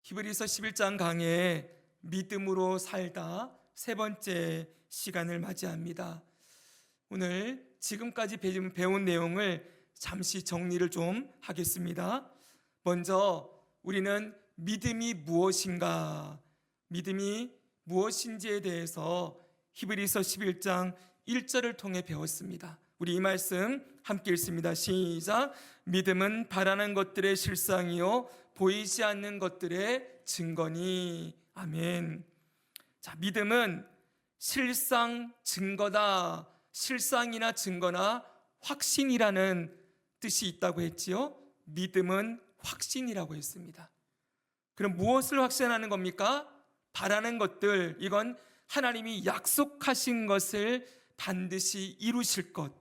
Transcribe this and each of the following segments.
히브리서 11장 강해 믿음으로 살다 세 번째 시간을 맞이합니다. 오늘 지금까지 배운 내용을 잠시 정리를 좀 하겠습니다. 먼저 우리는 믿음이 무엇인가, 믿음이 무엇인지에 대해서 히브리서 11장 1절을 통해 배웠습니다. 우리 이 말씀 함께 읽습니다. 시작. 믿음은 바라는 것들의 실상이요 보이지 않는 것들의 증거니. 아멘. 자, 믿음은 실상, 증거다. 실상이나 증거나 확신이라는 뜻이 있다고 했지요. 믿음은 확신이라고 했습니다. 그럼 무엇을 확신하는 겁니까? 바라는 것들, 이건 하나님이 약속하신 것을 반드시 이루실 것,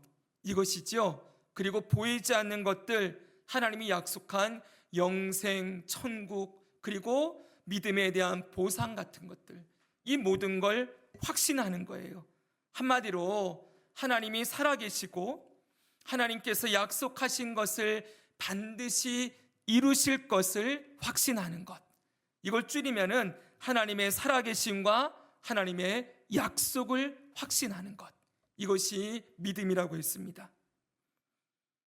이것이죠. 그리고 보이지 않는 것들, 하나님이 약속한 영생, 천국, 그리고 믿음에 대한 보상 같은 것들, 이 모든 걸 확신하는 거예요. 한마디로 하나님이 살아계시고 하나님께서 약속하신 것을 반드시 이루실 것을 확신하는 것, 이걸 줄이면은 하나님의 살아계심과 하나님의 약속을 확신하는 것, 이것이 믿음이라고 했습니다.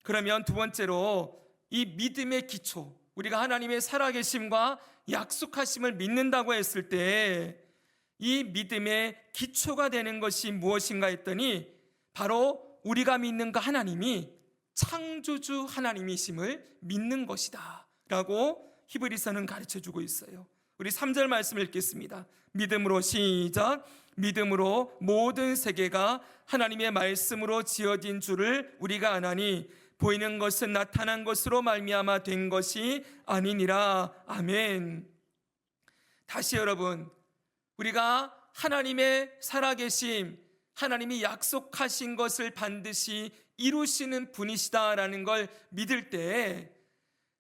그러면 두 번째로 이 믿음의 기초, 우리가 하나님의 살아계심과 약속하심을 믿는다고 했을 때 이 믿음의 기초가 되는 것이 무엇인가 했더니 바로 우리가 믿는 그 하나님이 창조주 하나님이심을 믿는 것이다 라고 히브리서는 가르쳐주고 있어요. 우리 3절 말씀을 읽겠습니다. 믿음으로 시작. 믿음으로 모든 세계가 하나님의 말씀으로 지어진 줄을 우리가 아나니 보이는 것은 나타난 것으로 말미암아 된 것이 아니니라. 아멘. 다시 여러분, 우리가 하나님의 살아계심, 하나님이 약속하신 것을 반드시 이루시는 분이시다라는 걸 믿을 때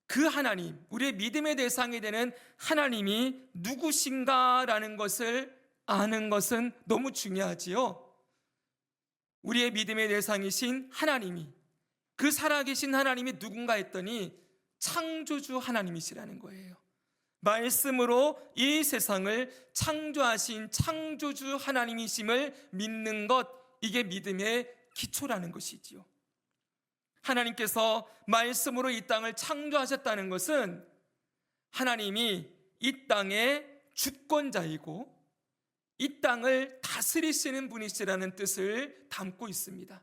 그 하나님, 우리의 믿음의 대상이 되는 하나님이 누구신가라는 것을 아는 것은 너무 중요하지요. 우리의 믿음의 대상이신 하나님이, 그 살아계신 하나님이 누군가 했더니 창조주 하나님이시라는 거예요. 말씀으로 이 세상을 창조하신 창조주 하나님이심을 믿는 것, 이게 믿음의 기초라는 것이지요. 하나님께서 말씀으로 이 땅을 창조하셨다는 것은 하나님이 이 땅의 주권자이고 이 땅을 다스리시는 분이시라는 뜻을 담고 있습니다.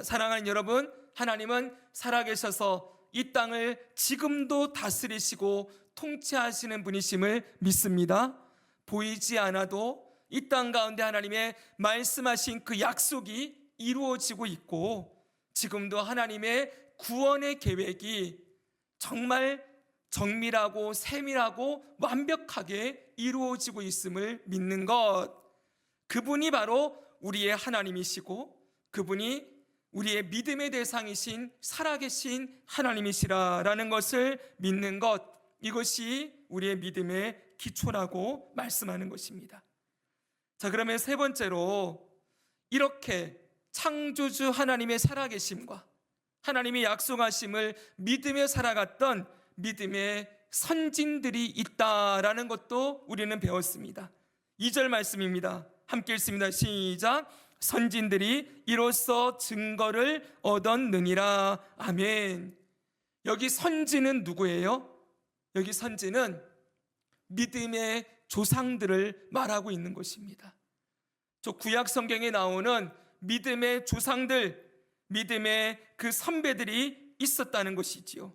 사랑하는 여러분, 하나님은 살아계셔서 이 땅을 지금도 다스리시고 통치하시는 분이심을 믿습니다. 보이지 않아도 이 땅 가운데 하나님의 말씀하신 그 약속이 이루어지고 있고 지금도 하나님의 구원의 계획이 정말 정밀하고 세밀하고 완벽하게 이루어지고 있음을 믿는 것, 그분이 바로 우리의 하나님이시고 그분이 우리의 믿음의 대상이신 살아계신 하나님이시라는 것을 믿는 것, 이것이 우리의 믿음의 기초라고 말씀하는 것입니다. 자, 그러면 세 번째로 이렇게 창조주 하나님의 살아계심과 하나님이 약속하심을 믿음에 살아갔던 믿음의 선진들이 있다라는 것도 우리는 배웠습니다. 2절 말씀입니다. 함께 읽습니다. 시작. 선진들이 이로써 증거를 얻었느니라. 아멘. 여기 선지는 누구예요? 여기 선지는 믿음의 조상들을 말하고 있는 것입니다. 저 구약 성경에 나오는 믿음의 조상들, 믿음의 그 선배들이 있었다는 것이지요.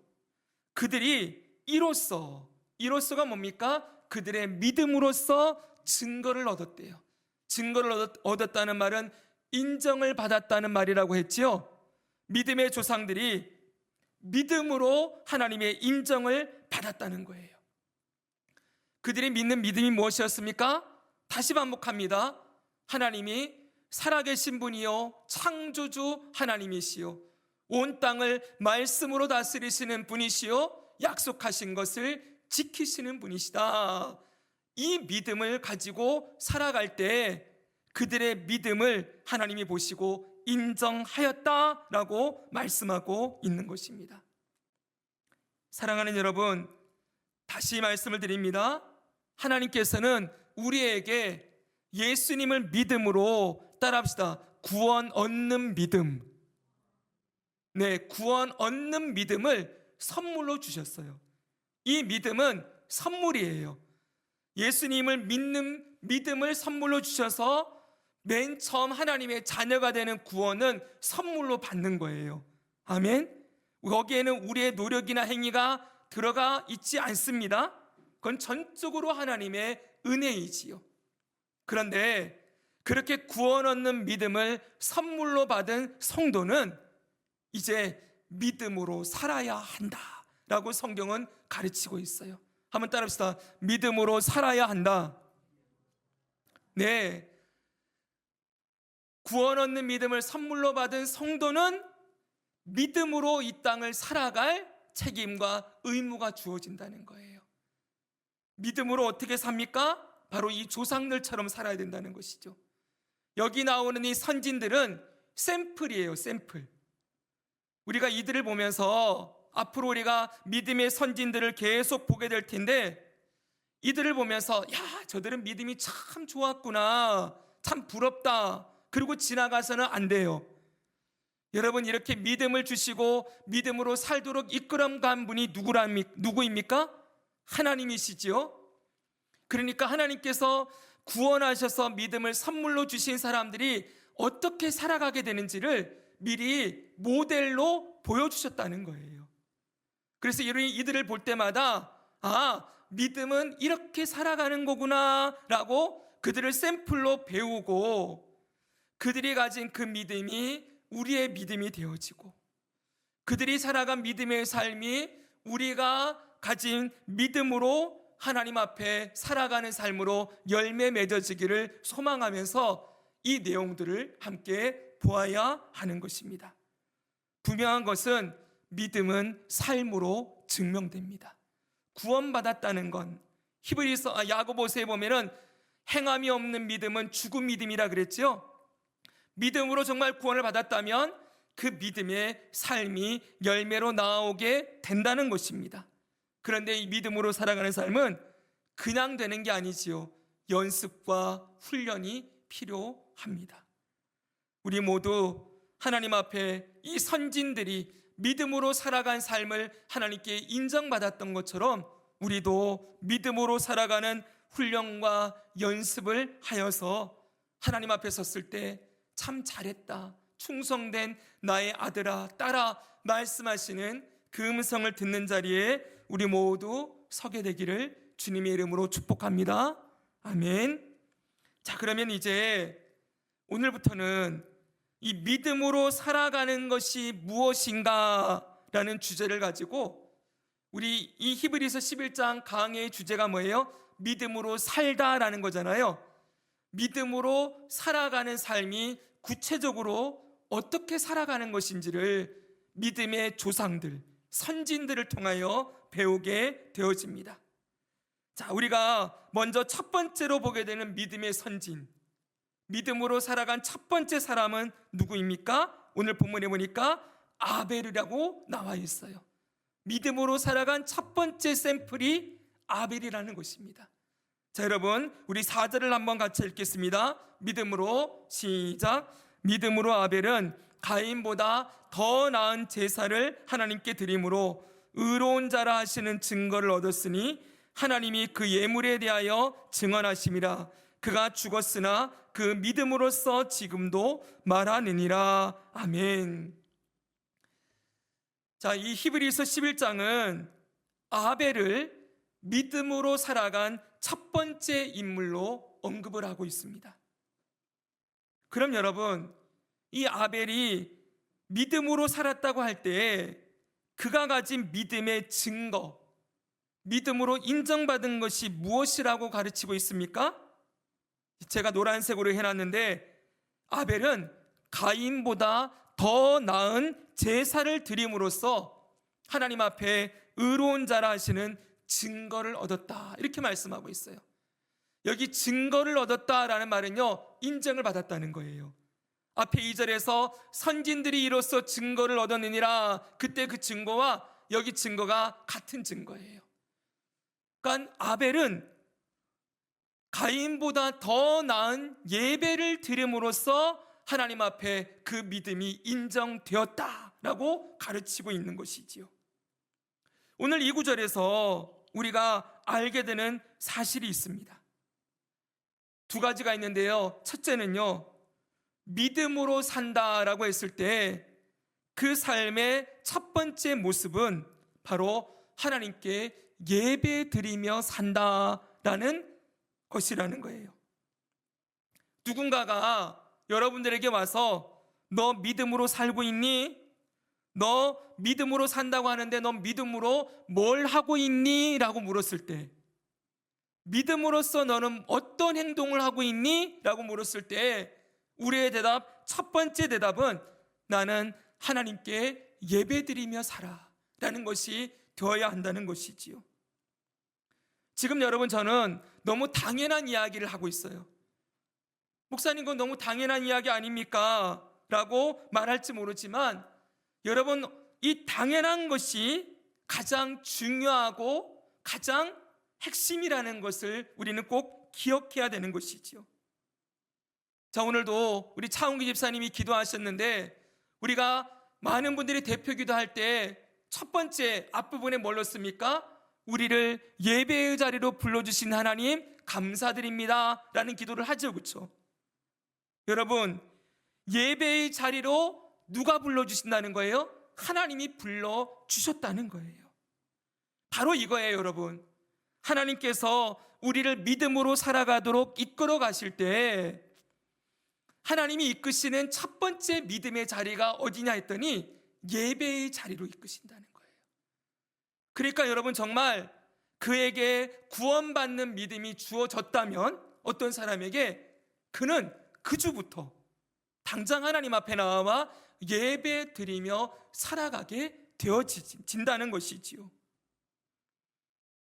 그들이 이로써가 뭡니까? 그들의 믿음으로써 증거를 얻었대요. 증거를 얻었다는 말은 인정을 받았다는 말이라고 했지요. 믿음의 조상들이 믿음으로 하나님의 인정을 받았다는 거예요. 그들이 믿는 믿음이 무엇이었습니까? 다시 반복합니다. 하나님이 살아계신 분이요 창조주 하나님이시요 온 땅을 말씀으로 다스리시는 분이시요 약속하신 것을 지키시는 분이시다. 이 믿음을 가지고 살아갈 때 그들의 믿음을 하나님이 보시고 인정하였다라고 말씀하고 있는 것입니다. 사랑하는 여러분, 다시 말씀을 드립니다. 하나님께서는 우리에게 예수님을 믿음으로, 따라합시다, 구원 얻는 믿음, 구원 얻는 믿음을 선물로 주셨어요. 이 믿음은 선물이에요. 예수님을 믿는 믿음을 선물로 주셔서 맨 처음 하나님의 자녀가 되는 구원은 선물로 받는 거예요. 아멘. 거기에는 우리의 노력이나 행위가 들어가 있지 않습니다. 그건 전적으로 하나님의 은혜이지요. 그런데 그렇게 구원 얻는 믿음을 선물로 받은 성도는 이제 믿음으로 살아야 한다라고 성경은 가르치고 있어요. 한번 따라합시다. 믿음으로 살아야 한다. 네, 구원 얻는 믿음을 선물로 받은 성도는 믿음으로 이 땅을 살아갈 책임과 의무가 주어진다는 거예요. 믿음으로 어떻게 삽니까? 바로 이 조상들처럼 살아야 된다는 것이죠. 여기 나오는 이 선진들은 샘플이에요. 샘플. 우리가 이들을 보면서 앞으로 우리가 믿음의 선진들을 계속 보게 될 텐데, 이들을 보면서 야, 저들은 믿음이 참 좋았구나, 참 부럽다, 그리고 지나가서는 안 돼요. 여러분, 이렇게 믿음을 주시고 믿음으로 살도록 이끌어간 분이 누구입니까? 하나님이시지요. 그러니까 하나님께서 구원하셔서 믿음을 선물로 주신 사람들이 어떻게 살아가게 되는지를 미리 모델로 보여주셨다는 거예요. 그래서 이들을 볼 때마다 믿음은 이렇게 살아가는 거구나 라고 그들을 샘플로 배우고, 그들이 가진 그 믿음이 우리의 믿음이 되어지고, 그들이 살아간 믿음의 삶이 우리가 가진 믿음으로 하나님 앞에 살아가는 삶으로 열매 맺어지기를 소망하면서 이 내용들을 함께 보아야 하는 것입니다. 분명한 것은 믿음은 삶으로 증명됩니다. 구원받았다는 건, 야고보서에 보면은 행함이 없는 믿음은 죽은 믿음이라 그랬죠. 믿음으로 정말 구원을 받았다면 그 믿음의 삶이 열매로 나오게 된다는 것입니다. 그런데 이 믿음으로 살아가는 삶은 그냥 되는 게 아니지요. 연습과 훈련이 필요합니다. 우리 모두 하나님 앞에 이 선진들이 믿음으로 살아간 삶을 하나님께 인정받았던 것처럼 우리도 믿음으로 살아가는 훈련과 연습을 하여서 하나님 앞에 섰을 때 참 잘했다, 충성된 나의 아들아, 딸아 말씀하시는 그 음성을 듣는 자리에 우리 모두 서게 되기를 주님의 이름으로 축복합니다. 아멘. 자, 그러면 이제 오늘부터는 이 믿음으로 살아가는 것이 무엇인가 라는 주제를 가지고, 우리 이 히브리서 11장 강해의 주제가 뭐예요? 믿음으로 살다라는 거잖아요. 믿음으로 살아가는 삶이 구체적으로 어떻게 살아가는 것인지를 믿음의 조상들, 선진들을 통하여 배우게 되어집니다. 자, 우리가 먼저 첫 번째로 보게 되는 믿음의 선진, 믿음으로 살아간 첫 번째 사람은 누구입니까? 오늘 본문에 보니까 아벨이라고 나와 있어요. 믿음으로 살아간 첫 번째 샘플이 아벨이라는 것입니다. 자, 여러분, 우리 4절을 한번 같이 읽겠습니다. 믿음으로, 시작. 믿음으로 아벨은 가인보다 더 나은 제사를 하나님께 드림으로 의로운 자라 하시는 증거를 얻었으니 하나님이 그 예물에 대하여 증언하심이라. 그가 죽었으나 그 믿음으로써 지금도 말하느니라. 아멘. 자, 이 히브리서 11장은 아벨을 믿음으로 살아간 첫 번째 인물로 언급을 하고 있습니다. 그럼 여러분, 이 아벨이 믿음으로 살았다고 할 때 그가 가진 믿음의 증거, 믿음으로 인정받은 것이 무엇이라고 가르치고 있습니까? 제가 노란색으로 해놨는데, 아벨은 가인보다 더 나은 제사를 드림으로써 하나님 앞에 의로운 자라 하시는 증거를 얻었다, 이렇게 말씀하고 있어요. 여기 증거를 얻었다라는 말은요, 인정을 받았다는 거예요. 앞에 2절에서 선진들이 이로써 증거를 얻었느니라, 그때 그 증거와 여기 증거가 같은 증거예요. 그러니까 아벨은 가인보다 더 나은 예배를 드림으로써 하나님 앞에 그 믿음이 인정되었다라고 가르치고 있는 것이지요. 오늘 이 구절에서 우리가 알게 되는 사실이 있습니다. 두 가지가 있는데요. 첫째는요, 믿음으로 산다라고 했을 때 그 삶의 첫 번째 모습은 바로 하나님께 예배 드리며 산다라는 것이라는 거예요. 누군가가 여러분들에게 와서 너 믿음으로 살고 있니? 너 믿음으로 산다고 하는데 너 믿음으로 뭘 하고 있니? 라고 물었을 때, 믿음으로써 너는 어떤 행동을 하고 있니? 라고 물었을 때 우리의 대답, 첫 번째 대답은 나는 하나님께 예배드리며 살아 라는 것이 되어야 한다는 것이지요. 지금 여러분, 저는 너무 당연한 이야기를 하고 있어요. 목사님, 그건 너무 당연한 이야기 아닙니까? 라고 말할지 모르지만 여러분, 이 당연한 것이 가장 중요하고 가장 핵심이라는 것을 우리는 꼭 기억해야 되는 것이지요. 자, 오늘도 우리 차은기 집사님이 기도하셨는데 우리가 많은 분들이 대표 기도할 때 첫 번째 앞부분에 뭘 넣습니까? 우리를 예배의 자리로 불러주신 하나님 감사드립니다 라는 기도를 하죠. 그렇죠? 여러분, 예배의 자리로 누가 불러주신다는 거예요? 하나님이 불러주셨다는 거예요. 바로 이거예요. 여러분, 하나님께서 우리를 믿음으로 살아가도록 이끌어 가실 때 하나님이 이끄시는 첫 번째 믿음의 자리가 어디냐 했더니 예배의 자리로 이끄신다는 거예요. 그러니까 여러분, 정말 그에게 구원받는 믿음이 주어졌다면 어떤 사람에게 그는 그 주부터 당장 하나님 앞에 나와 예배 드리며 살아가게 되어진다는 것이지요.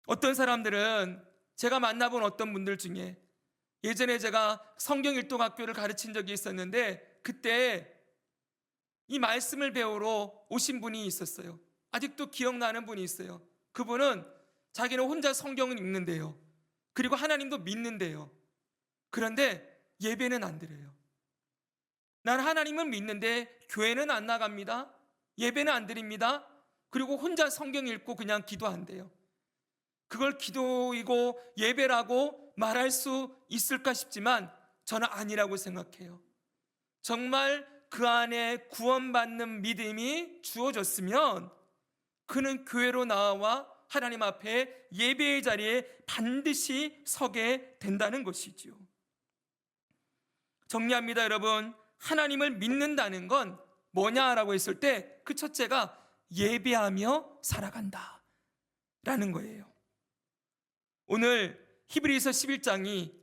어떤 사람들은, 제가 만나본 어떤 분들 중에 예전에 제가 성경 일독학교를 가르친 적이 있었는데 그때 이 말씀을 배우러 오신 분이 있었어요. 아직도 기억나는 분이 있어요. 그분은 자기는 혼자 성경을 읽는데요, 그리고 하나님도 믿는데요, 그런데 예배는 안 드려요. 난 하나님은 믿는데 교회는 안 나갑니다, 예배는 안 드립니다, 그리고 혼자 성경 읽고 그냥 기도한대요. 그걸 기도이고 예배라고 말할 수 있을까 싶지만 저는 아니라고 생각해요. 정말 그 안에 구원받는 믿음이 주어졌으면 그는 교회로 나와 하나님 앞에 예배의 자리에 반드시 서게 된다는 것이지요. 정리합니다, 여러분. 하나님을 믿는다는 건 뭐냐라고 했을 때 그 첫째가 예배하며 살아간다 라는 거예요. 오늘 히브리서 11장이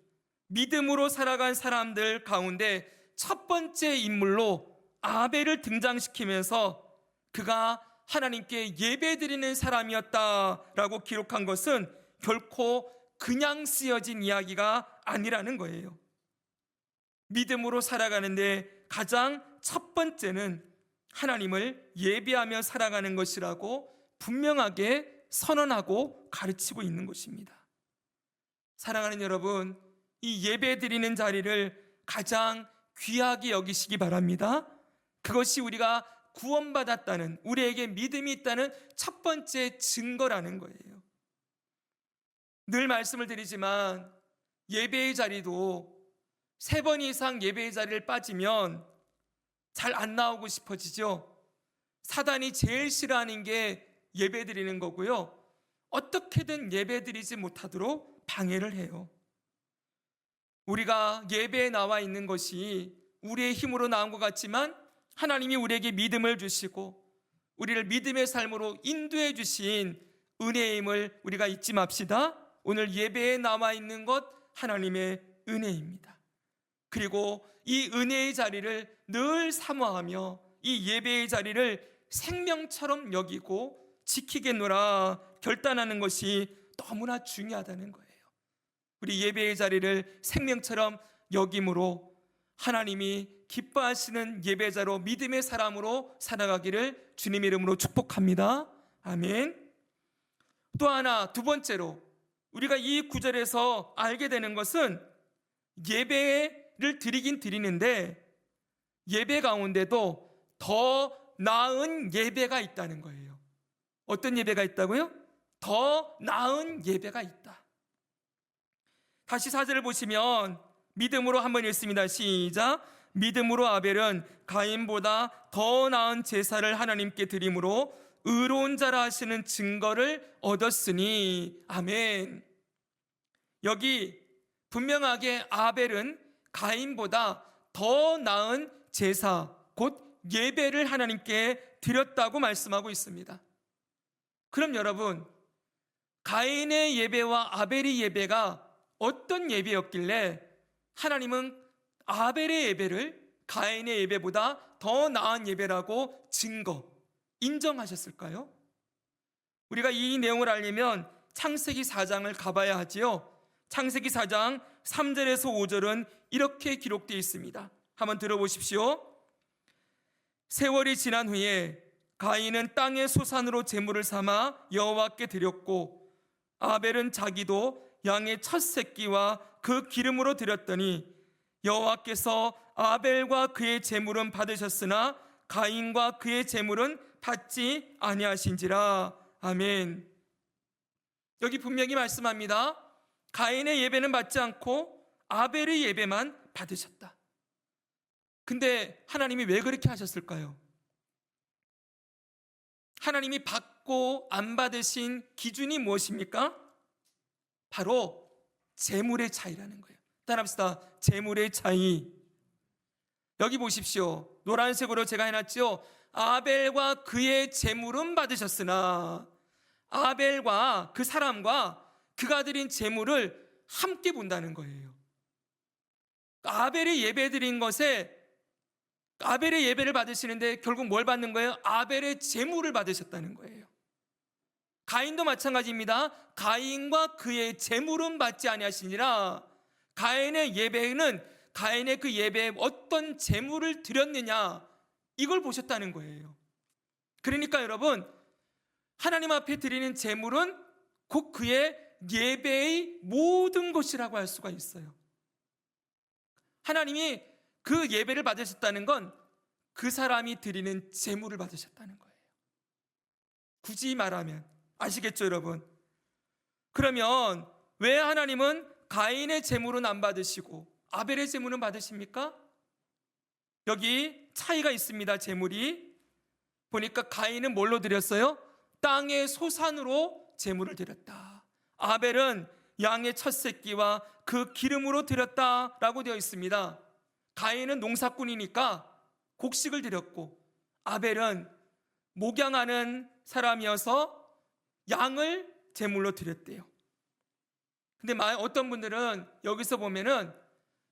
믿음으로 살아간 사람들 가운데 첫 번째 인물로 아벨을 등장시키면서 그가 하나님께 예배드리는 사람이었다라고 기록한 것은 결코 그냥 쓰여진 이야기가 아니라는 거예요. 믿음으로 살아가는데 가장 첫 번째는 하나님을 예배하며 살아가는 것이라고 분명하게 선언하고 가르치고 있는 것입니다. 사랑하는 여러분, 이 예배드리는 자리를 가장 귀하게 여기시기 바랍니다. 그것이 우리가 구원받았다는, 우리에게 믿음이 있다는 첫 번째 증거라는 거예요. 늘 말씀을 드리지만 예배의 자리도 3번 이상 예배의 자리를 빠지면 잘 안 나오고 싶어지죠. 사단이 제일 싫어하는 게 예배 드리는 거고요, 어떻게든 예배 드리지 못하도록 방해를 해요. 우리가 예배에 나와 있는 것이 우리의 힘으로 나온 것 같지만 하나님이 우리에게 믿음을 주시고 우리를 믿음의 삶으로 인도해 주신 은혜의 힘을 우리가 잊지 맙시다. 오늘 예배에 나와 있는 것 하나님의 은혜입니다. 그리고 이 은혜의 자리를 늘 사모하며 이 예배의 자리를 생명처럼 여기고 지키겠노라 결단하는 것이 너무나 중요하다는 거예요. 우리 예배의 자리를 생명처럼 여김으로 하나님이 기뻐하시는 예배자로, 믿음의 사람으로 살아가기를 주님 이름으로 축복합니다. 아멘. 또 하나, 두 번째로 우리가 이 구절에서 알게 되는 것은 예배를 드리긴 드리는데 예배 가운데도 더 나은 예배가 있다는 거예요. 어떤 예배가 있다고요? 더 나은 예배가 있다. 다시 4절을 보시면 믿음으로 한번 읽습니다. 시작. 믿음으로 아벨은 가인보다 더 나은 제사를 하나님께 드림으로 의로운 자라 하시는 증거를 얻었으니. 아멘. 여기 분명하게 아벨은 가인보다 더 나은 제사, 곧 예배를 하나님께 드렸다고 말씀하고 있습니다. 그럼 여러분, 가인의 예배와 아벨의 예배가 어떤 예배였길래 하나님은 아벨의 예배를 가인의 예배보다 더 나은 예배라고 인정하셨을까요? 우리가 이 내용을 알려면 창세기 4장을 가봐야 하지요. 창세기 4장 3절에서 5절은 이렇게 기록되어 있습니다. 한번 들어보십시오. 세월이 지난 후에 가인은 땅의 소산으로 제물을 삼아 여호와께 드렸고 아벨은 자기도 양의 첫 새끼와 그 기름으로 드렸더니 여호와께서 아벨과 그의 제물은 받으셨으나 가인과 그의 제물은 받지 아니하신지라. 아멘. 여기 분명히 말씀합니다. 가인의 예배는 받지 않고 아벨의 예배만 받으셨다. 근데 하나님이 왜 그렇게 하셨을까요? 하나님이 받고 안 받으신 기준이 무엇입니까? 바로 제물의 차이라는 거예요. 따라합시다. 제물의 차이. 여기 보십시오. 노란색으로 제가 해놨죠. 아벨과 그의 제물은 받으셨으나 아벨과 그 사람과 그가 드린 제물을 함께 본다는 거예요. 아벨의 예배 드린 것에 아벨의 예배를 받으시는데 결국 뭘 받는 거예요? 아벨의 제물을 받으셨다는 거예요. 가인도 마찬가지입니다. 가인과 그의 제물은 받지 아니하시니라. 가인의 예배는 가인의 그 예배에 어떤 제물을 드렸느냐, 이걸 보셨다는 거예요. 그러니까 여러분, 하나님 앞에 드리는 제물은 곧 그의 예배의 모든 것이라고 할 수가 있어요. 하나님이 그 예배를 받으셨다는 건 그 사람이 드리는 제물을 받으셨다는 거예요. 굳이 말하면, 아시겠죠 여러분? 그러면 왜 하나님은 가인의 제물은 안 받으시고 아벨의 제물은 받으십니까? 여기 차이가 있습니다. 제물이 보니까 가인은 뭘로 드렸어요? 땅의 소산으로 제물을 드렸다. 아벨은 양의 첫 새끼와 그 기름으로 드렸다라고 되어 있습니다. 가인은 농사꾼이니까 곡식을 드렸고 아벨은 목양하는 사람이어서 양을 제물로 드렸대요. 근데 어떤 분들은 여기서 보면은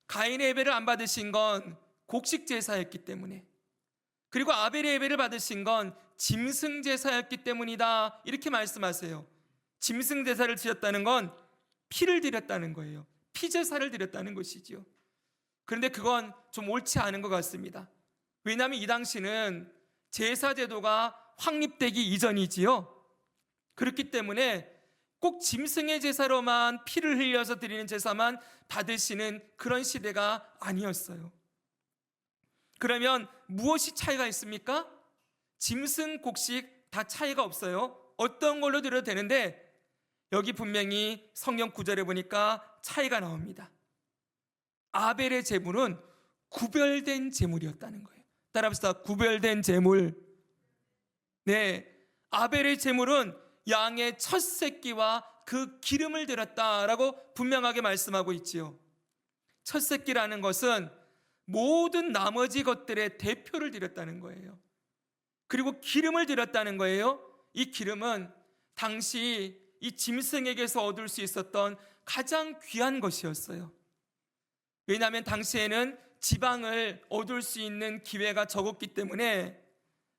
가인의 예배를 안 받으신 건 곡식 제사였기 때문에, 그리고 아벨의 예배를 받으신 건 짐승 제사였기 때문이다, 이렇게 말씀하세요. 짐승 제사를 드렸다는 건 피를 드렸다는 거예요. 피 제사를 드렸다는 것이지요. 그런데 그건 좀 옳지 않은 것 같습니다. 왜냐하면 이 당시는 제사 제도가 확립되기 이전이지요. 그렇기 때문에 꼭 짐승의 제사로만 피를 흘려서 드리는 제사만 받으시는 그런 시대가 아니었어요. 그러면 무엇이 차이가 있습니까? 짐승, 곡식 다 차이가 없어요. 어떤 걸로 드려도 되는데 여기 분명히 성경 구절에 보니까 차이가 나옵니다. 아벨의 제물은 구별된 제물이었다는 거예요. 따라합시다. 구별된 제물. 네, 아벨의 제물은 양의 첫 새끼와 그 기름을 드렸다라고 분명하게 말씀하고 있지요. 첫 새끼라는 것은 모든 나머지 것들의 대표를 드렸다는 거예요. 그리고 기름을 드렸다는 거예요. 이 기름은 당시 이 짐승에게서 얻을 수 있었던 가장 귀한 것이었어요. 왜냐하면 당시에는 지방을 얻을 수 있는 기회가 적었기 때문에,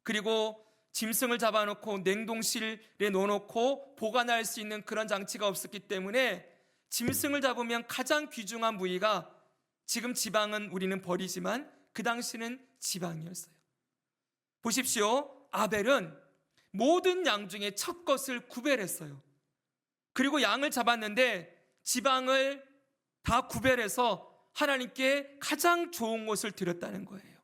그리고 짐승을 잡아놓고 냉동실에 넣어놓고 보관할 수 있는 그런 장치가 없었기 때문에 짐승을 잡으면 가장 귀중한 부위가, 지금 지방은 우리는 버리지만 그 당시는 지방이었어요. 보십시오. 아벨은 모든 양 중에 첫 것을 구별했어요. 그리고 양을 잡았는데 지방을 다 구별해서 하나님께 가장 좋은 것을 드렸다는 거예요.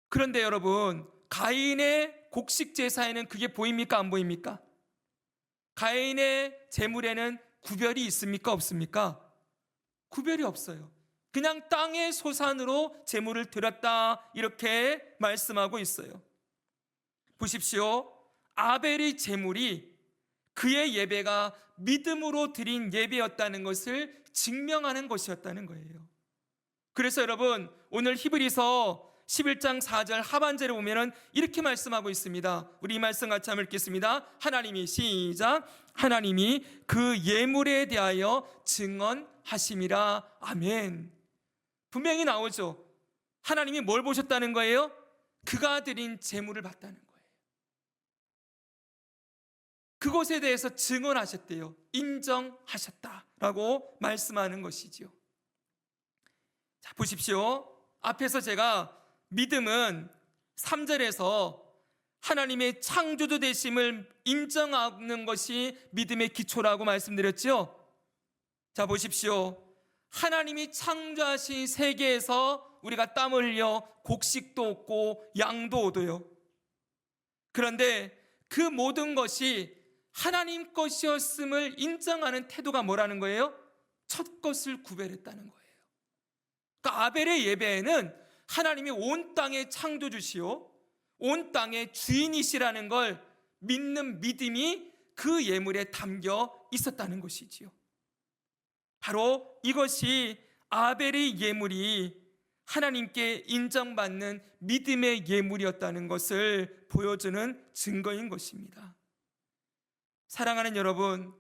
그런데 여러분, 가인의 곡식 제사에는 그게 보입니까? 안 보입니까? 가인의 제물에는 구별이 있습니까? 없습니까? 구별이 없어요. 그냥 땅의 소산으로 제물을 드렸다, 이렇게 말씀하고 있어요. 보십시오. 아벨의 제물이 그의 예배가 믿음으로 드린 예배였다는 것을 증명하는 것이었다는 거예요. 그래서 여러분, 오늘 히브리서 11장 4절 하반절에 보면은 이렇게 말씀하고 있습니다. 우리 이 말씀 같이 한번 읽겠습니다. 하나님이, 시작, 하나님이 그 예물에 대하여 증언하심이라. 아멘. 분명히 나오죠. 하나님이 뭘 보셨다는 거예요? 그가 드린 제물을 봤다는 거예요. 그것에 대해서 증언하셨대요. 인정하셨다라고 말씀하는 것이지요. 자, 보십시오. 앞에서 제가 믿음은 3절에서 하나님의 창조주 되심을 인정하는 것이 믿음의 기초라고 말씀드렸죠. 자, 보십시오. 하나님이 창조하신 세계에서 우리가 땀 흘려 곡식도 얻고 양도 얻어요. 그런데 그 모든 것이 하나님 것이었음을 인정하는 태도가 뭐라는 거예요? 첫 것을 구별했다는 거예요. 그러니까 아벨의 예배에는 하나님이 온 땅의 창조주시오, 온 땅의 주인이시라는 걸 믿는 믿음이 그 예물에 담겨 있었다는 것이지요. 바로 이것이 아벨의 예물이 하나님께 인정받는 믿음의 예물이었다는 것을 보여주는 증거인 것입니다. 사랑하는 여러분,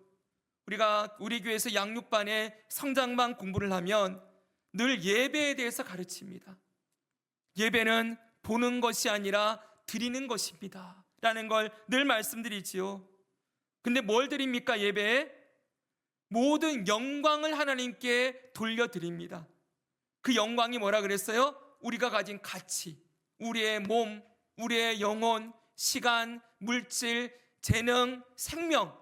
우리가 우리 교회에서 양육반에 성장반 공부를 하면 늘 예배에 대해서 가르칩니다. 예배는 보는 것이 아니라 드리는 것입니다 라는 걸 늘 말씀드리지요. 근데 뭘 드립니까? 예배에 모든 영광을 하나님께 돌려드립니다. 그 영광이 뭐라 그랬어요? 우리가 가진 가치, 우리의 몸, 우리의 영혼, 시간, 물질, 재능, 생명,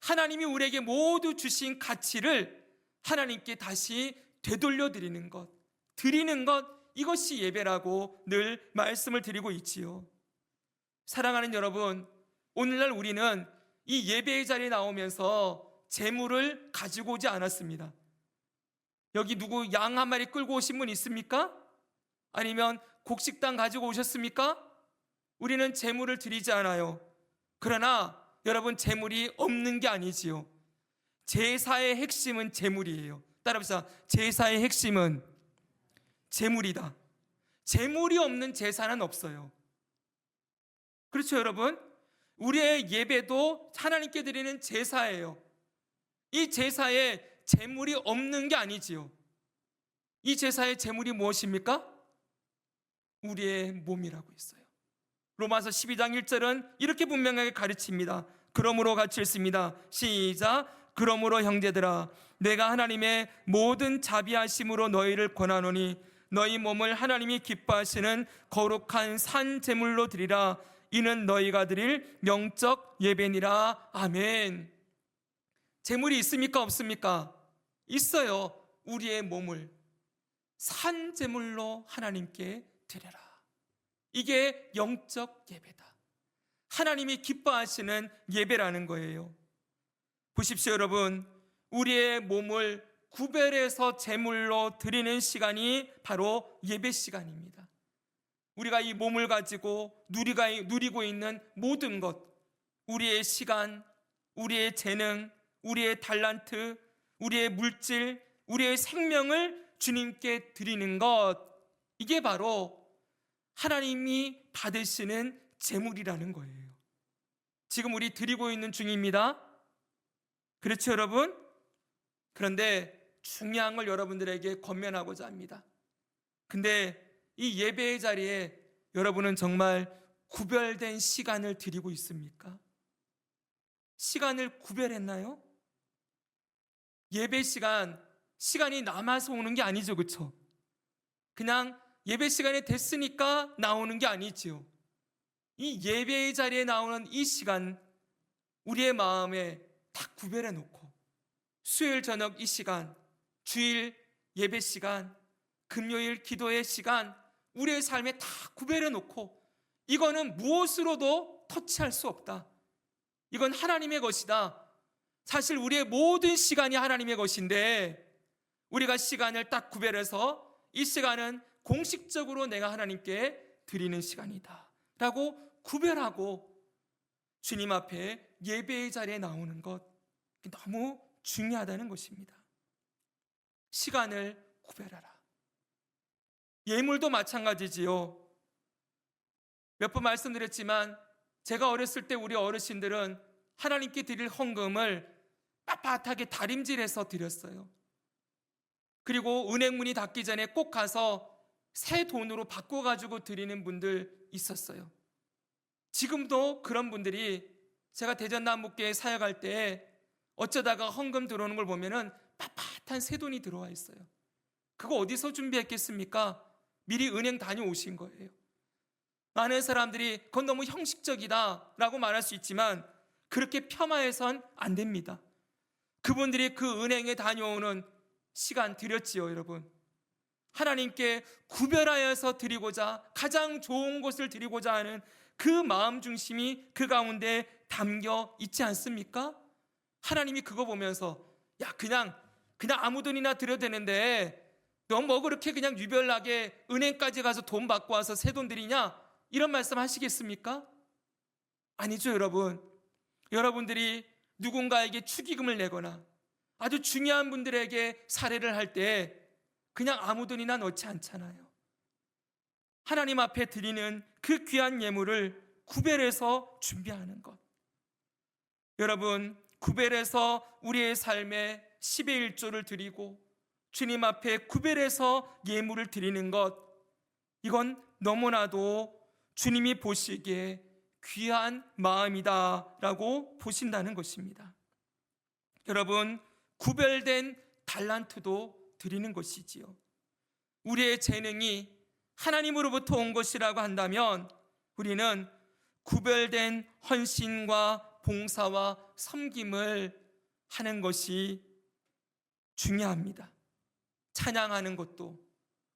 하나님이 우리에게 모두 주신 가치를 하나님께 다시 되돌려 드리는 것, 드리는 것, 이것이 예배라고 늘 말씀을 드리고 있지요. 사랑하는 여러분, 오늘날 우리는 이 예배의 자리에 나오면서 재물을 가지고 오지 않았습니다. 여기 누구 양 한 마리 끌고 오신 분 있습니까? 아니면 곡식당 가지고 오셨습니까? 우리는 재물을 드리지 않아요. 그러나 여러분, 재물이 없는 게 아니지요. 제사의 핵심은 재물이에요. 따라합시다. 제사의 핵심은 재물이다. 재물이 없는 제사는 없어요. 그렇죠, 여러분? 우리의 예배도 하나님께 드리는 제사예요. 이 제사에 재물이 없는 게 아니지요. 이 제사의 재물이 무엇입니까? 우리의 몸이라고 있어요. 로마서 12장 1절은 이렇게 분명하게 가르칩니다. 그러므로 같이 읽습니다. 시작. 그러므로 형제들아, 내가 하나님의 모든 자비하심으로 너희를 권하노니 너희 몸을 하나님이 기뻐하시는 거룩한 산 제물로 드리라. 이는 너희가 드릴 영적 예배니라. 아멘. 제물이 있습니까? 없습니까? 있어요. 우리의 몸을 산 제물로 하나님께 드려라. 이게 영적 예배다. 하나님이 기뻐하시는 예배라는 거예요. 보십시오, 여러분. 우리의 몸을 구별해서 제물로 드리는 시간이 바로 예배 시간입니다. 우리가 이 몸을 가지고 누리고 있는 모든 것, 우리의 시간, 우리의 재능, 우리의 달란트, 우리의 물질, 우리의 생명을 주님께 드리는 것, 이게 바로 하나님이 받으시는 제물이라는 거예요. 지금 우리 드리고 있는 중입니다. 그렇죠, 여러분? 그런데 중요한 걸 여러분들에게 권면하고자 합니다. 근데 이 예배의 자리에 여러분은 정말 구별된 시간을 드리고 있습니까? 시간을 구별했나요? 예배 시간이 남아서 오는 게 아니죠, 그렇죠? 그냥 예배 시간이 됐으니까 나오는 게 아니지요. 이 예배의 자리에 나오는 이 시간, 우리의 마음에 다 구별해 놓고 수요일 저녁 이 시간, 주일 예배 시간, 금요일 기도의 시간, 우리의 삶에 다 구별해 놓고 이거는 무엇으로도 터치할 수 없다. 이건 하나님의 것이다. 사실 우리의 모든 시간이 하나님의 것인데 우리가 시간을 딱 구별해서 이 시간은 공식적으로 내가 하나님께 드리는 시간이다 라고 구별하고 주님 앞에 예배의 자리에 나오는 것 너무 중요하다는 것입니다. 시간을 구별하라. 예물도 마찬가지지요. 몇 번 말씀드렸지만 제가 어렸을 때 우리 어르신들은 하나님께 드릴 헌금을 빳빳하게 다림질해서 드렸어요. 그리고 은행문이 닫기 전에 꼭 가서 새 돈으로 바꿔가지고 드리는 분들 있었어요. 지금도 그런 분들이 제가 대전남북교회 사역할 때 어쩌다가 헌금 들어오는 걸 보면은 빳빳한 새 돈이 들어와 있어요. 그거 어디서 준비했겠습니까? 미리 은행 다녀오신 거예요. 많은 사람들이 그건 너무 형식적이다 라고 말할 수 있지만 그렇게 폄하해선 안 됩니다. 그분들이 그 은행에 다녀오는 시간 드렸지요, 여러분. 하나님께 구별하여서 드리고자 가장 좋은 것을 드리고자 하는 그 마음 중심이 그 가운데 담겨 있지 않습니까? 하나님이 그거 보면서 야 그냥 아무 돈이나 드려도 되는데 너 뭐 그렇게 그냥 유별나게 은행까지 가서 돈 받고 와서 새 돈 드리냐? 이런 말씀 하시겠습니까? 아니죠, 여러분. 여러분들이 누군가에게 축의금을 내거나 아주 중요한 분들에게 사례를 할 때 그냥 아무 돈이나 넣지 않잖아요. 하나님 앞에 드리는 그 귀한 예물을 구별해서 준비하는 것. 여러분, 구별해서 우리의 삶에 10의 1조를 드리고 주님 앞에 구별해서 예물을 드리는 것, 이건 너무나도 주님이 보시기에 귀한 마음이다라고 보신다는 것입니다. 여러분, 구별된 달란트도 드리는 것이지요. 우리의 재능이 하나님으로부터 온 것이라고 한다면 우리는 구별된 헌신과 봉사와 섬김을 하는 것이 중요합니다. 찬양하는 것도,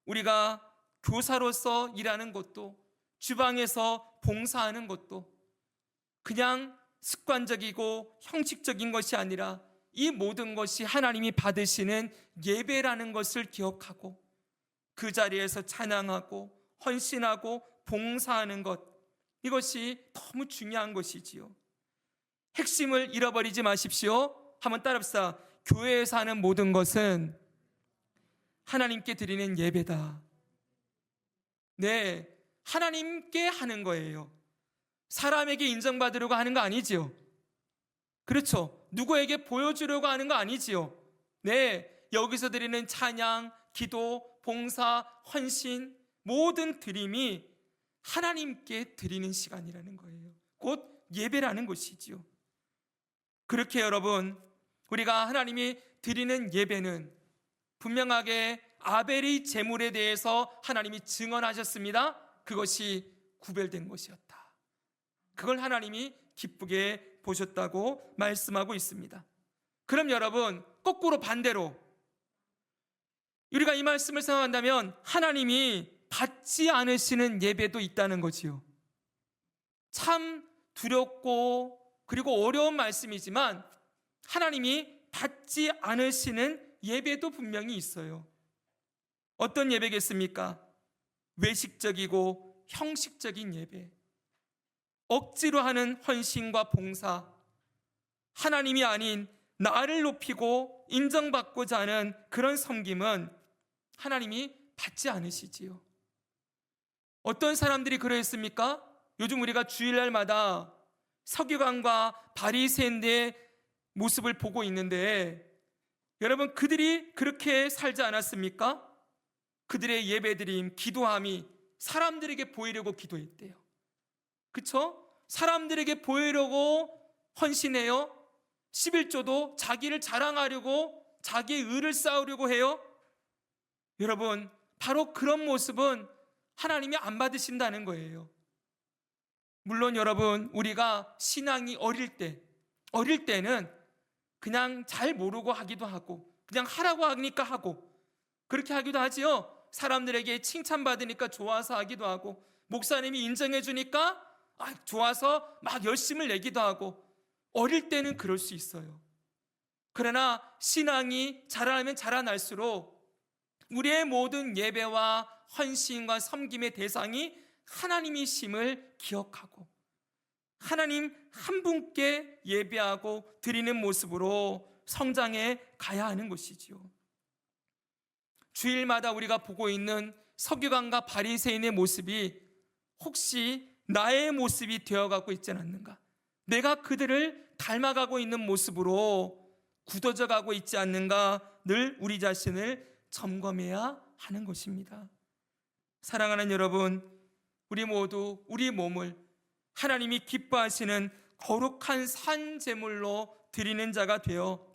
우리가 교사로서 일하는 것도, 주방에서 봉사하는 것도 그냥 습관적이고 형식적인 것이 아니라 이 모든 것이 하나님이 받으시는 예배라는 것을 기억하고 그 자리에서 찬양하고 헌신하고 봉사하는 것, 이것이 너무 중요한 것이지요. 핵심을 잃어버리지 마십시오. 한번 따라합시다. 교회에서 하는 모든 것은 하나님께 드리는 예배다. 네, 하나님께 하는 거예요. 사람에게 인정받으려고 하는 거 아니지요. 그렇죠. 누구에게 보여주려고 하는 거 아니지요. 네, 여기서 드리는 찬양, 기도, 봉사, 헌신, 모든 드림이 하나님께 드리는 시간이라는 거예요. 곧 예배라는 것이지요. 그렇게 여러분, 우리가 하나님이 드리는 예배는 분명하게 아벨의 제물에 대해서 하나님이 증언하셨습니다. 그것이 구별된 것이었다. 그걸 하나님이 기쁘게 보셨다고 말씀하고 있습니다. 그럼 여러분, 거꾸로 반대로 우리가 이 말씀을 생각한다면 하나님이 받지 않으시는 예배도 있다는 거지요. 참 두렵고 그리고 어려운 말씀이지만 하나님이 받지 않으시는 예배도 분명히 있어요. 어떤 예배겠습니까? 외식적이고 형식적인 예배, 억지로 하는 헌신과 봉사, 하나님이 아닌 나를 높이고 인정받고자 하는 그런 섬김은 하나님이 받지 않으시지요. 어떤 사람들이 그러했습니까? 요즘 우리가 주일날마다 서기관과 바리새인의 모습을 보고 있는데 여러분, 그들이 그렇게 살지 않았습니까? 그들의 예배드림, 기도함이 사람들에게 보이려고 기도했대요. 그쵸? 사람들에게 보이려고 헌신해요. 11조도 자기를 자랑하려고 자기의 의를 쌓으려고 해요. 여러분, 바로 그런 모습은 하나님이 안 받으신다는 거예요. 물론 여러분, 우리가 신앙이 어릴 때는 그냥 잘 모르고 하기도 하고, 그냥 하라고 하니까 하고, 그렇게 하기도 하지요. 사람들에게 칭찬받으니까 좋아서 하기도 하고, 목사님이 인정해 주니까 좋아서 막 열심을 내기도 하고, 어릴 때는 그럴 수 있어요. 그러나 신앙이 자라면 자라날수록 우리의 모든 예배와 헌신과 섬김의 대상이 하나님이심을 기억하고 하나님 한 분께 예배하고 드리는 모습으로 성장해 가야 하는 것이지요. 주일마다 우리가 보고 있는 서기관과 바리새인의 모습이 혹시 나의 모습이 되어가고 있지 않는가? 내가 그들을 닮아가고 있는 모습으로 굳어져 가고 있지 않는가? 늘 우리 자신을 점검해야 하는 것입니다. 사랑하는 여러분, 우리 모두 우리 몸을 하나님이 기뻐하시는 거룩한 산 제물로 드리는 자가 되어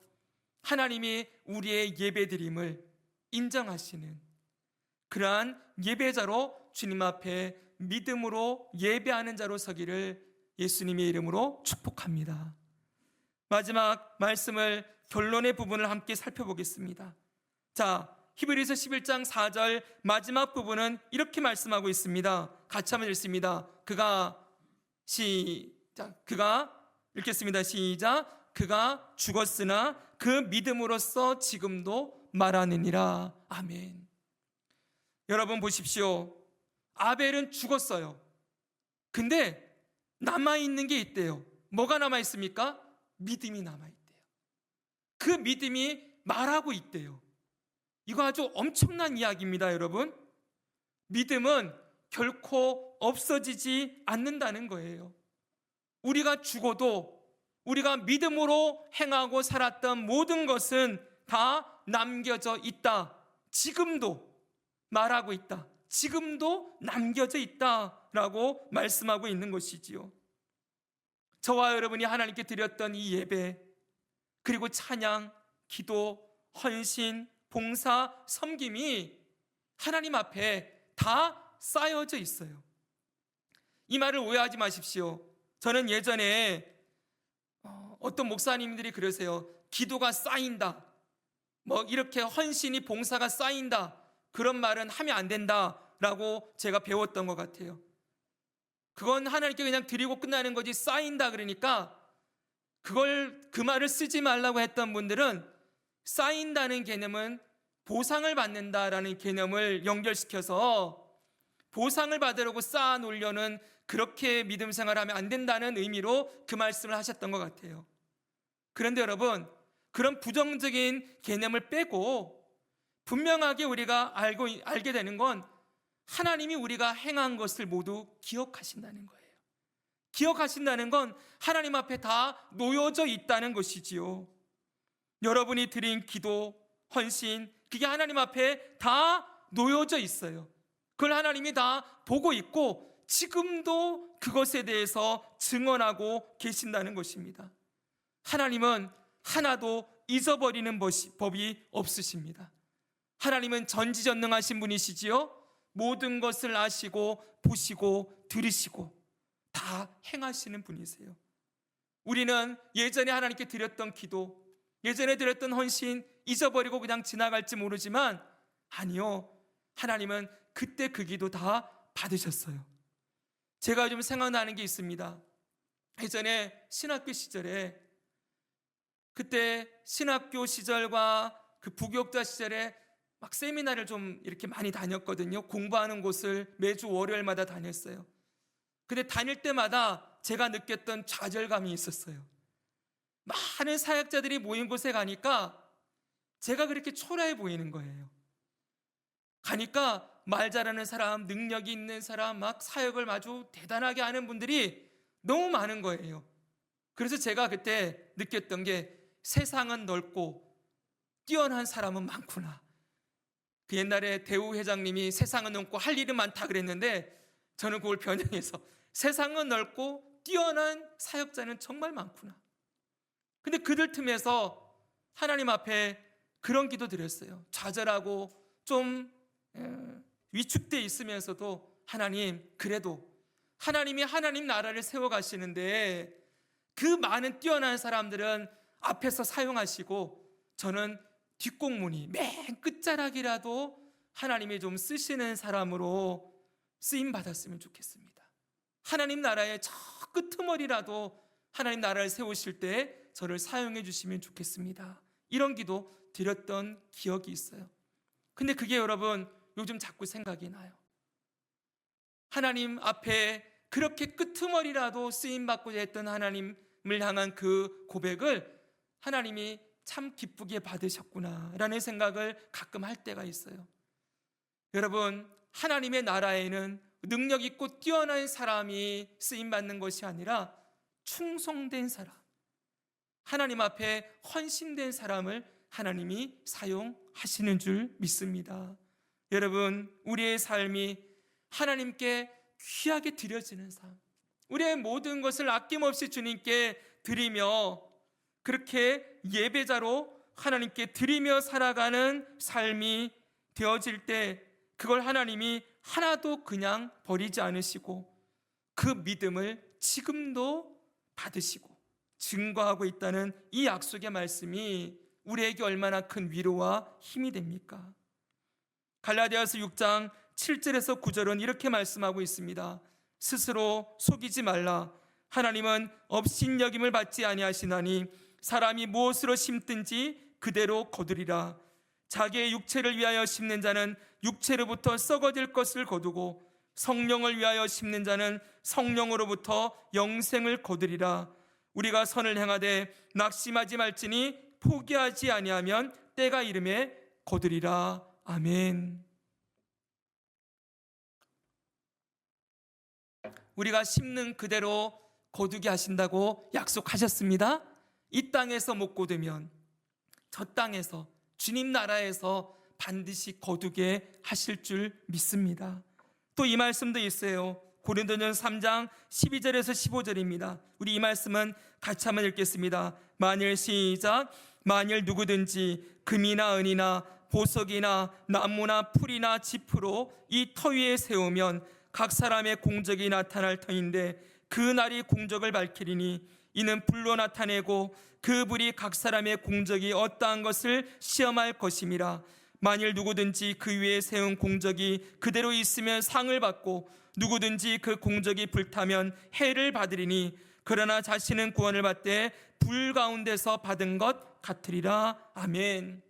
하나님이 우리의 예배드림을 인정하시는 그러한 예배자로 주님 앞에 믿음으로 예배하는 자로 서기를 예수님의 이름으로 축복합니다. 마지막 말씀을 결론의 부분을 함께 살펴보겠습니다. 자, 히브리서 11장 4절 마지막 부분은 이렇게 말씀하고 있습니다. 같이 한번 읽습니다. 그가 읽겠습니다. 시작. 그가 죽었으나 그 믿음으로써 지금도 말하느니라. 아멘. 여러분 보십시오. 아벨은 죽었어요. 근데 남아있는 게 있대요. 뭐가 남아있습니까? 믿음이 남아있대요. 그 믿음이 말하고 있대요. 이거 아주 엄청난 이야기입니다, 여러분. 믿음은 결코 없어지지 않는다는 거예요. 우리가 죽어도 우리가 믿음으로 행하고 살았던 모든 것은 다 남겨져 있다. 지금도 말하고 있다. 지금도 남겨져 있다라고 말씀하고 있는 것이지요. 저와 여러분이 하나님께 드렸던 이 예배, 그리고 찬양, 기도, 헌신, 봉사, 섬김이 하나님 앞에 다 쌓여져 있어요. 이 말을 오해하지 마십시오. 저는 예전에 어떤 목사님들이 그러세요. 기도가 쌓인다, 이렇게 헌신이, 봉사가 쌓인다, 그런 말은 하면 안 된다라고 제가 배웠던 것 같아요. 그건 하나님께 그냥 드리고 끝나는 거지, 쌓인다 그러니까 그 말을 쓰지 말라고 했던 분들은 쌓인다는 개념은 보상을 받는다라는 개념을 연결시켜서 보상을 받으려고 쌓아 놓으려는, 그렇게 믿음 생활하면 안 된다는 의미로 그 말씀을 하셨던 것 같아요. 그런데 여러분, 그런 부정적인 개념을 빼고 분명하게 우리가 알게 되는 건 하나님이 우리가 행한 것을 모두 기억하신다는 거예요. 기억하신다는 건 하나님 앞에 다 놓여져 있다는 것이지요. 여러분이 드린 기도, 헌신, 그게 하나님 앞에 다 놓여져 있어요. 그걸 하나님이 다 보고 있고 지금도 그것에 대해서 증언하고 계신다는 것입니다. 하나님은 하나도 잊어버리는 법이 없으십니다. 하나님은 전지전능하신 분이시지요. 모든 것을 아시고 보시고 들으시고 다 행하시는 분이세요. 우리는 예전에 하나님께 드렸던 기도, 예전에 드렸던 헌신 잊어버리고 그냥 지나갈지 모르지만, 아니요, 하나님은 그때 그 기도 다 받으셨어요. 제가 요즘 생각나는 게 있습니다. 예전에 신학교 시절에, 그때 신학교 시절과 그 부교육자 시절에 막 세미나를 좀 이렇게 많이 다녔거든요. 공부하는 곳을 매주 월요일마다 다녔어요. 근데 다닐 때마다 제가 느꼈던 좌절감이 있었어요. 많은 사역자들이 모인 곳에 가니까 제가 그렇게 초라해 보이는 거예요. 가니까 말 잘하는 사람, 능력이 있는 사람, 막 사역을 아주 대단하게 하는 분들이 너무 많은 거예요. 그래서 제가 그때 느꼈던 게, 세상은 넓고 뛰어난 사람은 많구나. 그 옛날에 대우 회장님이 세상은 넓고 할 일은 많다 그랬는데, 저는 그걸 변형해서 세상은 넓고 뛰어난 사역자는 정말 많구나. 근데 그들 틈에서 하나님 앞에 그런 기도 드렸어요. 좌절하고 좀 위축되어 있으면서도, 하나님, 그래도 하나님이 하나님 나라를 세워가시는데 그 많은 뛰어난 사람들은 앞에서 사용하시고 저는 뒷공무니 맨 끝자락이라도 하나님이 좀 쓰시는 사람으로 쓰임 받았으면 좋겠습니다. 하나님 나라의 저 끄트머리라도 하나님 나라를 세우실 때 저를 사용해 주시면 좋겠습니다. 이런 기도 드렸던 기억이 있어요. 근데 그게 여러분 요즘 자꾸 생각이 나요. 하나님 앞에 그렇게 끄트머리라도 쓰임받고자 했던 하나님을 향한 그 고백을 하나님이 참 기쁘게 받으셨구나라는 생각을 가끔 할 때가 있어요. 여러분, 하나님의 나라에는 능력 있고 뛰어난 사람이 쓰임받는 것이 아니라 충성된 사람, 하나님 앞에 헌신된 사람을 하나님이 사용하시는 줄 믿습니다. 여러분, 우리의 삶이 하나님께 귀하게 드려지는 삶, 우리의 모든 것을 아낌없이 주님께 드리며 그렇게 예배자로 하나님께 드리며 살아가는 삶이 되어질 때 그걸 하나님이 하나도 그냥 버리지 않으시고 그 믿음을 지금도 받으시고 증거하고 있다는 이 약속의 말씀이 우리에게 얼마나 큰 위로와 힘이 됩니까? 갈라디아서 6장 7절에서 9절은 이렇게 말씀하고 있습니다. 스스로 속이지 말라. 하나님은 업신여김을 받지 아니하시나니 사람이 무엇으로 심든지 그대로 거두리라. 자기의 육체를 위하여 심는 자는 육체로부터 썩어질 것을 거두고 성령을 위하여 심는 자는 성령으로부터 영생을 거두리라. 우리가 선을 행하되 낙심하지 말지니 포기하지 아니하면 때가 이름에 거두리라. 아멘. 우리가 심는 그대로 거두게 하신다고 약속하셨습니다. 이 땅에서 못 거두면 저 땅에서 주님 나라에서 반드시 거두게 하실 줄 믿습니다. 또 이 말씀도 있어요. 고린도전서 3장 12절에서 15절입니다. 우리 이 말씀은 같이 한번 읽겠습니다. 만일 시작. 만일 누구든지 금이나 은이나 보석이나 나무나 풀이나 짚으로 이 터 위에 세우면 각 사람의 공적이 나타날 터인데 그 날이 공적을 밝히리니 이는 불로 나타내고 그 불이 각 사람의 공적이 어떠한 것을 시험할 것임이라. 만일 누구든지 그 위에 세운 공적이 그대로 있으면 상을 받고 누구든지 그 공적이 불타면 해를 받으리니 그러나 자신은 구원을 받되 불 가운데서 받은 것 같으리라. 아멘.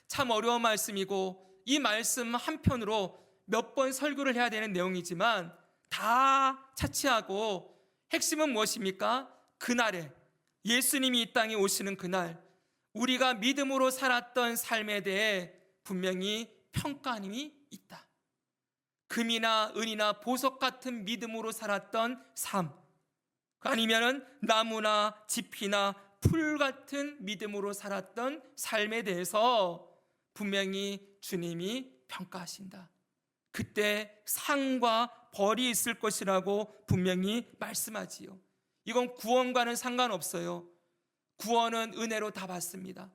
참 어려운 말씀이고 이 말씀 한편으로 몇 번 설교를 해야 되는 내용이지만 다 차치하고 핵심은 무엇입니까? 그날에 예수님이 이 땅에 오시는 그날 우리가 믿음으로 살았던 삶에 대해 분명히 평가님이 있다. 금이나 은이나 보석 같은 믿음으로 살았던 삶, 아니면은 나무나 짚이나 풀 같은 믿음으로 살았던 삶에 대해서 분명히 주님이 평가하신다. 그때 상과 벌이 있을 것이라고 분명히 말씀하지요. 이건 구원과는 상관없어요. 구원은 은혜로 다 받습니다.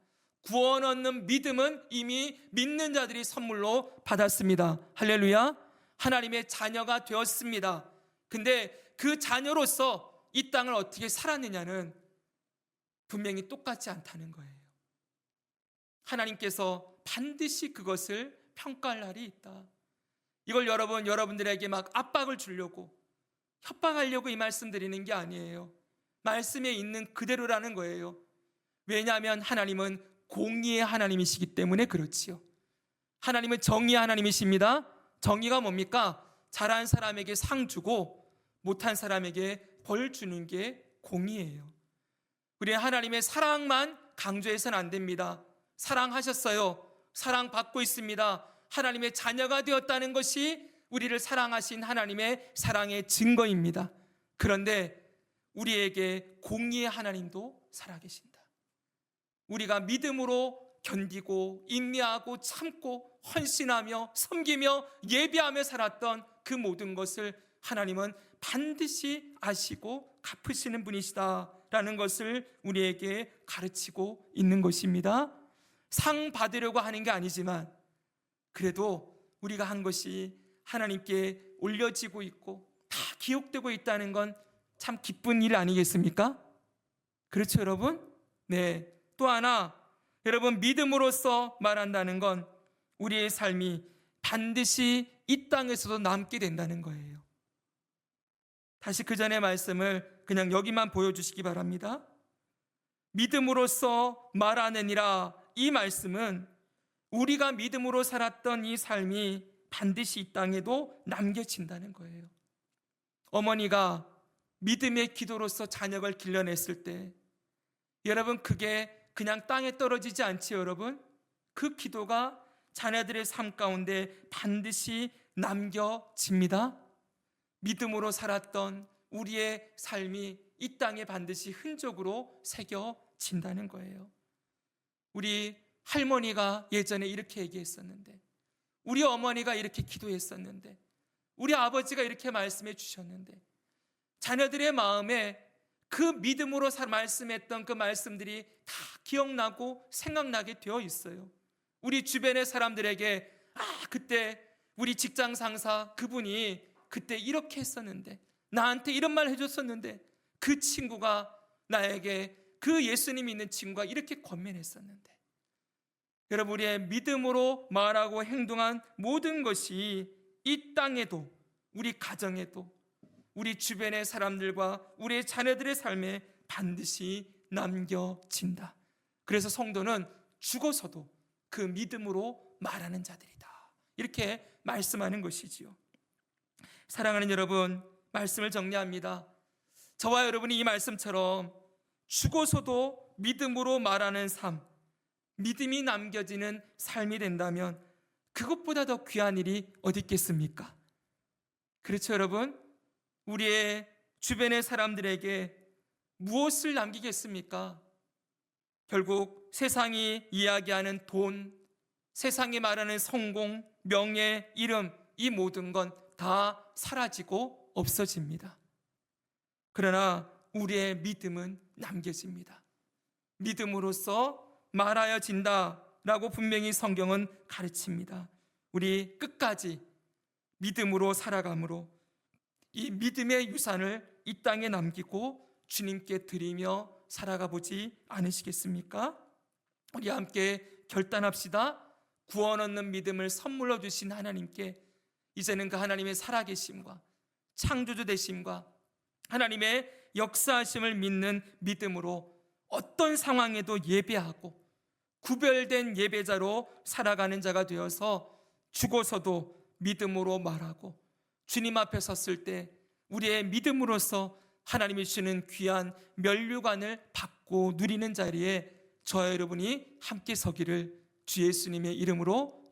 구원 얻는 믿음은 이미 믿는 자들이 선물로 받았습니다. 할렐루야. 하나님의 자녀가 되었습니다. 근데 그 자녀로서 이 땅을 어떻게 살았느냐는 분명히 똑같지 않다는 거예요. 하나님께서 반드시 그것을 평가할 날이 있다. 이걸 여러분들에게 막 압박을 주려고 협박하려고 이 말씀 드리는 게 아니에요. 말씀에 있는 그대로라는 거예요. 왜냐하면 하나님은 공의의 하나님이시기 때문에 그렇지요. 하나님은 정의의 하나님이십니다. 정의가 뭡니까? 잘한 사람에게 상 주고 못한 사람에게 벌 주는 게 공의예요. 우리 하나님의 사랑만 강조해서는 안 됩니다. 사랑하셨어요. 사랑받고 있습니다. 하나님의 자녀가 되었다는 것이 우리를 사랑하신 하나님의 사랑의 증거입니다. 그런데 우리에게 공의의 하나님도 살아계신다. 우리가 믿음으로 견디고 인내하고 참고 헌신하며 섬기며 예배하며 살았던 그 모든 것을 하나님은 반드시 아시고 갚으시는 분이시다라는 것을 우리에게 가르치고 있는 것입니다. 상 받으려고 하는 게 아니지만 그래도 우리가 한 것이 하나님께 올려지고 있고 다 기록되고 있다는 건 참 기쁜 일 아니겠습니까? 그렇죠, 여러분? 네, 또 하나, 여러분, 믿음으로써 말한다는 건 우리의 삶이 반드시 이 땅에서도 남게 된다는 거예요. 다시 그 전의 말씀을 그냥 여기만 보여주시기 바랍니다. 믿음으로써 말하느니라, 이 말씀은 우리가 믿음으로 살았던 이 삶이 반드시 이 땅에도 남겨진다는 거예요. 어머니가 믿음의 기도로서 자녀를 길러냈을 때 여러분, 그게 그냥 땅에 떨어지지 않지요, 여러분? 그 기도가 자녀들의 삶 가운데 반드시 남겨집니다. 믿음으로 살았던 우리의 삶이 이 땅에 반드시 흔적으로 새겨진다는 거예요. 우리 할머니가 예전에 이렇게 얘기했었는데, 우리 어머니가 이렇게 기도했었는데, 우리 아버지가 이렇게 말씀해 주셨는데, 자녀들의 마음에 그 믿음으로 말씀했던 그 말씀들이 다 기억나고 생각나게 되어 있어요. 우리 주변의 사람들에게 그때 우리 직장 상사 그분이 그때 이렇게 했었는데, 나한테 이런 말 해줬었는데, 그 친구가 나에게, 그 예수님 믿는 친구가 이렇게 권면했었는데, 여러분, 우리의 믿음으로 말하고 행동한 모든 것이 이 땅에도, 우리 가정에도, 우리 주변의 사람들과 우리의 자녀들의 삶에 반드시 남겨진다. 그래서 성도는 죽어서도 그 믿음으로 말하는 자들이다, 이렇게 말씀하는 것이지요. 사랑하는 여러분, 말씀을 정리합니다. 저와 여러분이 이 말씀처럼 죽어서도 믿음으로 말하는 삶, 믿음이 남겨지는 삶이 된다면 그것보다 더 귀한 일이 어디 있겠습니까? 그렇죠, 여러분? 우리의 주변의 사람들에게 무엇을 남기겠습니까? 결국 세상이 이야기하는 돈, 세상이 말하는 성공, 명예, 이름, 이 모든 건 다 사라지고 없어집니다. 그러나 우리의 믿음은 남겨집니다. 믿음으로써 말하여진다라고 분명히 성경은 가르칩니다. 우리 끝까지 믿음으로 살아감으로 이 믿음의 유산을 이 땅에 남기고 주님께 드리며 살아가 보지 않으시겠습니까? 우리 함께 결단합시다. 구원 얻는 믿음을 선물로 주신 하나님께 이제는 그 하나님의 살아계심과 창조주 되심과 하나님의 역사하심을 믿는 믿음으로 어떤 상황에도 예배하고 구별된 예배자로 살아가는 자가 되어서 죽어서도 믿음으로 말하고 주님 앞에 섰을 때 우리의 믿음으로서 하나님이 주시는 귀한 면류관을 받고 누리는 자리에 저와 여러분이 함께 서기를 주 예수님의 이름으로